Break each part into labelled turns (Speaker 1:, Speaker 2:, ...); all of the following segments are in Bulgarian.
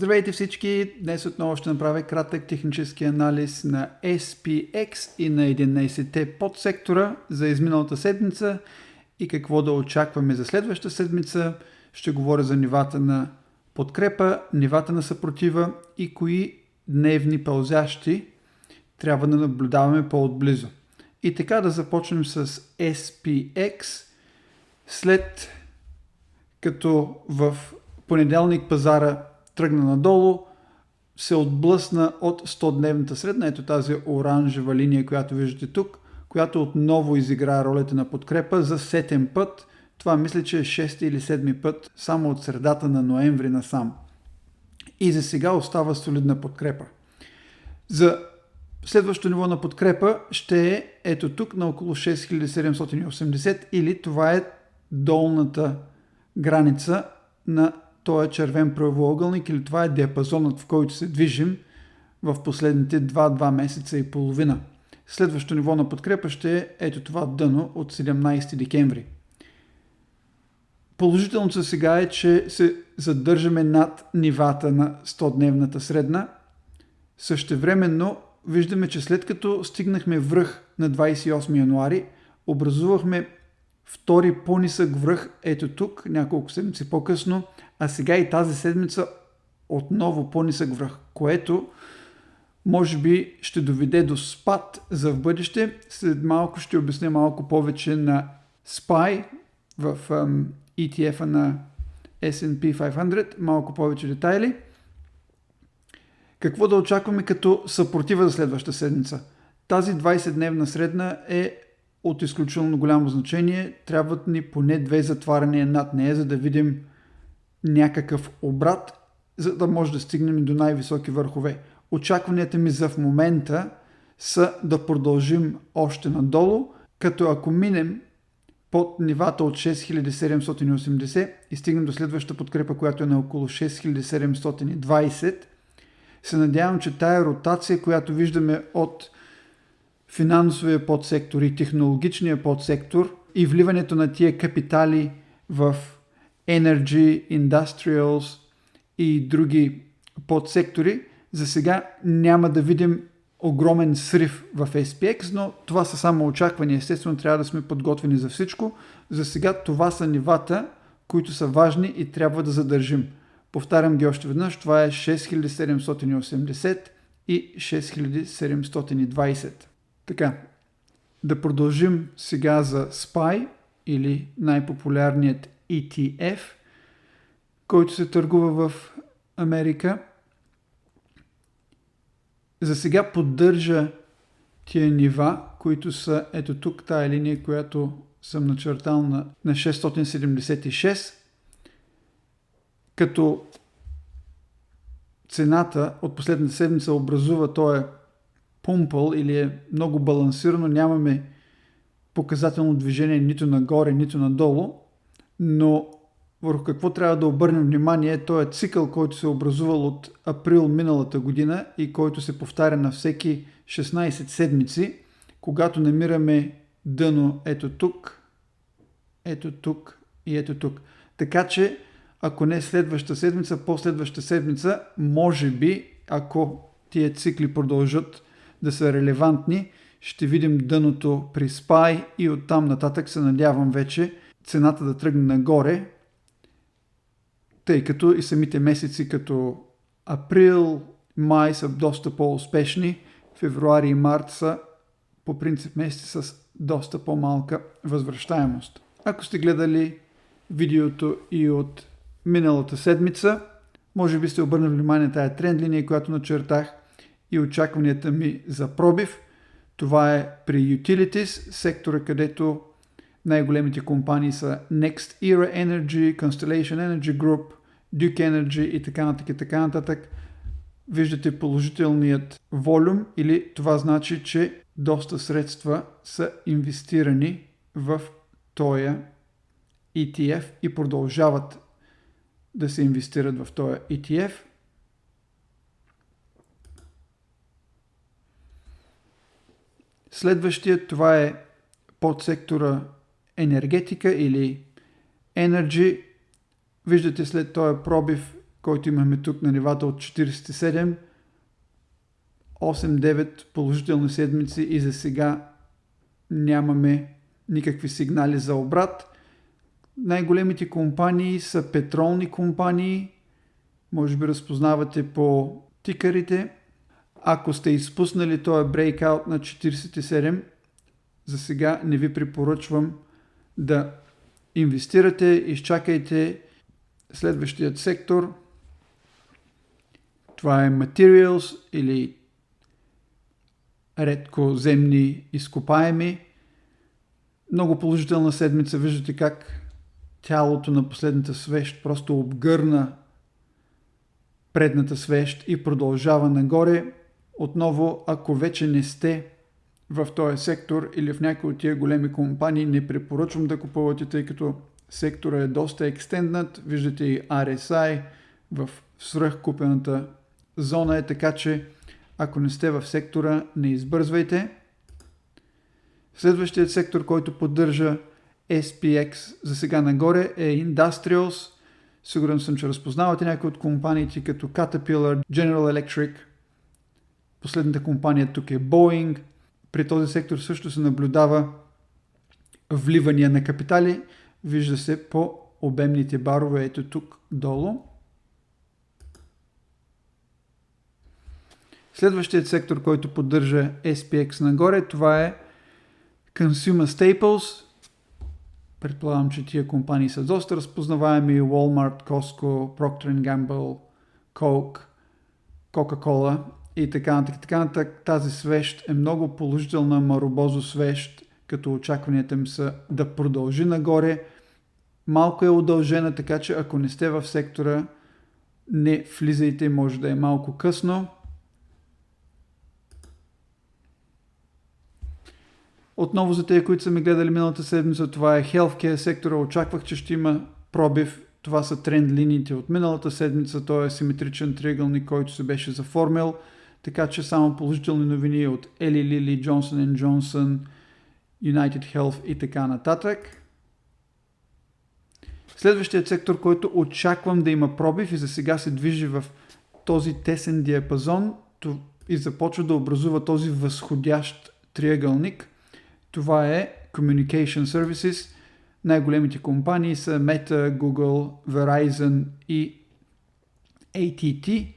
Speaker 1: Здравейте всички! Днес отново ще направя кратък технически анализ на SPX и на 11-те подсектора за изминалата седмица и какво да очакваме за следващата седмица. Ще говоря за нивата на подкрепа, нивата на съпротива и кои дневни пълзящи трябва да наблюдаваме по-отблизо. И така да започнем с SPX. След като в понеделник пазара тръгна надолу, се отблъсна от 100-дневната средна, ето тази оранжева линия, която виждате тук, която отново изигра ролята на подкрепа за сетен път. Това мисля, че е 6 или 7 път, само от средата на ноември насам. И за сега остава солидна подкрепа. За следващото ниво на подкрепа ще е ето тук на около 6780 или това е долната граница на този червен правоъгълник или това е диапазонът, в който се движим в последните 2 месеца и половина. Следващото ниво на подкрепа ще е ето това дъно от 17 декември. Положителното за сега е, че се задържаме над нивата на 100-дневната средна. Същевременно виждаме, че след като стигнахме връх на 28 януари, образувахме втори по-нисък връх ето тук, няколко седмици по-късно, а сега и тази седмица отново по-нисък връх, което може би ще доведе до спад за в бъдеще. След малко ще обясня малко повече на SPY в ETF-а на S&P 500, малко повече детайли. Какво да очакваме като съпротива за следващата седмица? Тази 20-дневна средна е от изключително голямо значение. Трябват ни поне 2 затваряния над нея, за да видим някакъв обрат, за да може да стигнем до най-високи върхове. Очакванията ми за в момента са да продължим още надолу, като ако минем под нивата от 6780 и стигнем до следващата подкрепа, която е на около 6720, се надявам, че тая ротация, която виждаме от финансовия подсектор и технологичния подсектор и вливането на тия капитали в Energy, Industrials и други подсектори, за сега няма да видим огромен срив в SPX, но това са само очаквания. Естествено, трябва да сме подготвени за всичко. За сега това са нивата, които са важни и трябва да задържим. Повтарям ги още веднъж. Това е 6780 и 6720. Така, да продължим сега за SPY или най-популярният ETF, който се търгува в Америка. За сега поддържа тия нива, които са ето тук, тая линия, която съм начертал на 676, като цената от последната седмица образува този пумпъл или е много балансирано, нямаме показателно движение нито нагоре, нито надолу, но върху какво трябва да обърнем внимание, то е цикъл, който се е образувал от април миналата година и който се повтаря на всеки 16 седмици, когато намираме дъно ето тук и ето тук. Така че, ако не следващата седмица, последващата седмица, може би, ако тия цикли продължат да са релевантни, ще видим дъното при SPY и оттам нататък се надявам вече цената да тръгне нагоре, тъй като и самите месеци като април, май са доста по-успешни, февруари и март са по принцип месеци с доста по-малка възвръщаемост. Ако сте гледали видеото и от миналата седмица, може би сте обърнали внимание на тая тренд линия, която начертах и очакванията ми за пробив. Това е при Utilities, сектора, където най-големите компании са Next Era Energy, Constellation Energy Group, Duke Energy и така нататък. Виждате положителният волюм или това значи, че доста средства са инвестирани в този ETF и продължават да се инвестират в този ETF. Следващият, това е подсектора енергетика или Energy. Виждате след този пробив който имаме тук на нивата от 47, 8-9 положителни седмици и за сега нямаме никакви сигнали за обрат. Най-големите компании са петролни компании, може би разпознавате по тикърите. Ако сте изпуснали този брейкаут на 47, за сега не ви препоръчвам да инвестирате, изчакайте следващият сектор. Това е Materials или редкоземни изкопаеми. Много положителна седмица. Виждате как тялото на последната свещ просто обгърна предната свещ и продължава нагоре. Отново, ако вече не сте в този сектор или в някои от тия големи компании, не препоръчвам да купувате, тъй като сектора е доста екстенднат. Виждате и RSI в свръхкупената зона е, така че ако не сте в сектора, не избързвайте. Следващият сектор, който поддържа SPX за сега нагоре е Industrials. Сигурен съм, че разпознавате някои от компаниите като Caterpillar, General Electric. Последната компания тук е Boeing. При този сектор също се наблюдава вливания на капитали. Вижда се по обемните барове, ето тук долу. Следващият сектор, който поддържа SPX нагоре, това е Consumer Staples. Предполагам, че тия компании са доста разпознаваеми. Walmart, Costco, Procter & Gamble, Coke, Coca-Cola и така нататък. Тази свещ е много положителна маробозо свещ, като очакванията им са да продължи нагоре. Малко е удължена, така че ако не сте в сектора, не влизайте, може да е малко късно. Отново за тези, които са ме гледали миналата седмица, това е Healthcare сектора. Очаквах, че ще има пробив. Това са тренд линиите от миналата седмица. Той е симетричен триъгълник, който се беше заформил. Така че само положителни новини от Eli Lilly, Johnson & Johnson, United Health и така нататък. Следващият сектор, който очаквам да има пробив и за сега се движи в този тесен диапазон и започва да образува този възходящ триъгълник. Това е Communication Services. Най-големите компании са Meta, Google, Verizon и AT&T.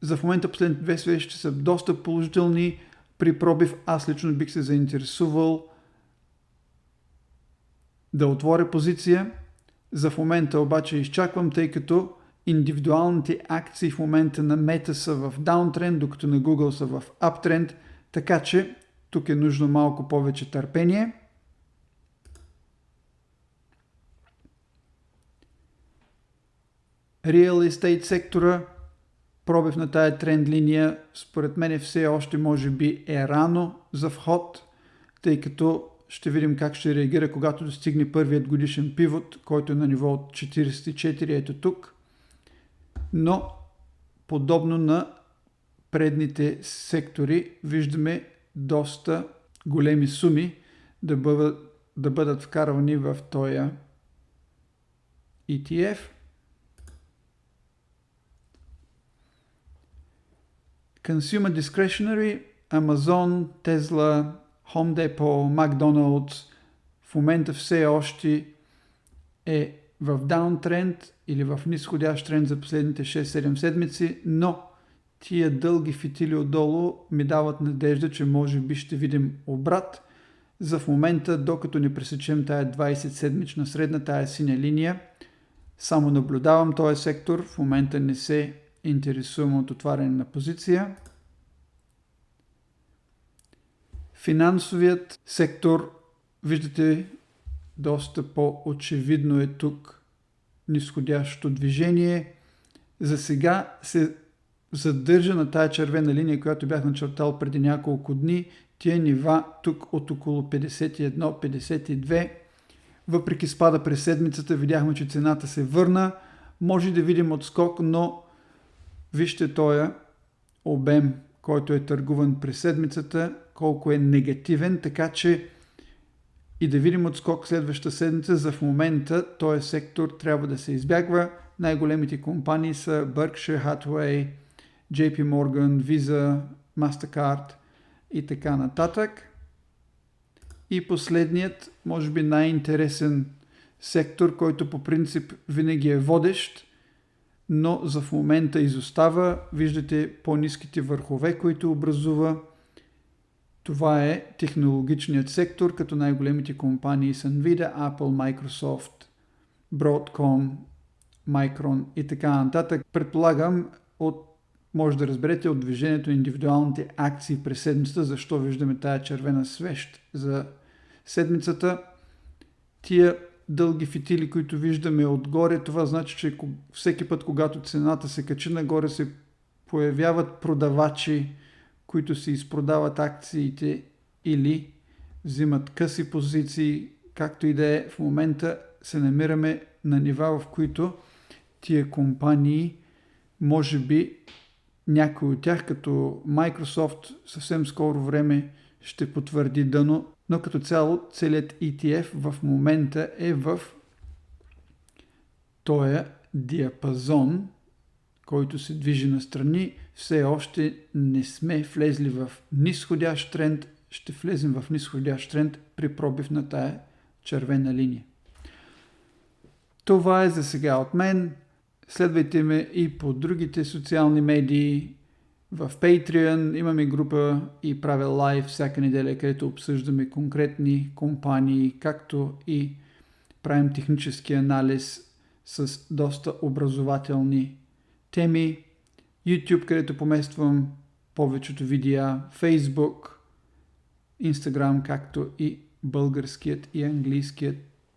Speaker 1: За в момента последните две свещи са доста положителни. При пробив аз лично бих се заинтересувал да отворя позиция. За в момента обаче изчаквам, тъй като индивидуалните акции в момента на Meta са в даунтренд, докато на Google са в аптренд, така че тук е нужно малко повече търпение. Real Estate сектора, пробив на тая тренд линия, според мен все още може би е рано за вход, тъй като ще видим как ще реагира, когато достигне първият годишен пивот, който е на ниво от 44, ето тук. Но, подобно на предните сектори, виждаме доста големи суми да бъдат вкарвани в този ETF. Consumer Discretionary, Amazon, Tesla, Home Depot, McDonald's в момента все още е в даунтренд или в нисходящ тренд за последните 6-7 седмици, но тия дълги фитили отдолу ми дават надежда, че може би ще видим обрат. За в момента, докато не пресечем тая 20-седмична средна, тая синя линия, само наблюдавам този сектор. В момента не се интересувам от отваряне на позиция. Финансовият сектор, виждате, доста по-очевидно е тук нисходящото движение. За сега се задържа на тая червена линия, която бях начертал преди няколко дни. Тия нива тук от около 51-52. Въпреки спада през седмицата, видяхме, че цената се върна. Може да видим отскок, но вижте този обем, който е търгуван през седмицата, колко е негативен, така че и да видим отскок следващата седмица. За в момента този сектор трябва да се избягва. Най-големите компании са Berkshire Hathaway, JP Morgan, Visa, Mastercard и така нататък. И последният, може би най-интересен сектор, който по принцип винаги е водещ, но за в момента изостава. Виждате по-ниските върхове, които образува. Това е технологичният сектор, като най-големите компании са Nvidia, Apple, Microsoft, Broadcom, Micron и така нататък. Предполагам, може да разберете от движението на индивидуалните акции през седмицата, защо виждаме тая червена свещ за седмицата. Тия дълги фитили, които виждаме отгоре, това значи, че всеки път, когато цената се качи нагоре, се появяват продавачи, които си изпродават акциите или взимат къси позиции, както и да е. В момента се намираме на нива, в които тия компании, може би някой от тях, като Microsoft, съвсем скоро време ще потвърди дъно, но като цяло целият ETF в момента е в този диапазон, който се движи настрани. Все още не сме влезли в нисходящ тренд, ще влезем в нисходящ тренд при пробив на тая червена линия. Това е за сега от мен. Следвайте ме и по другите социални медии. В Patreon имаме група и правя лайв всяка неделя, където обсъждаме конкретни компании, както и правим технически анализ с доста образователни теми. YouTube, където помествам повечето видеа, Facebook, Instagram, както и българският и английският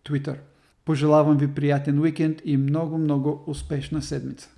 Speaker 1: Twitter. Пожелавам ви приятен уикенд и много успешна седмица!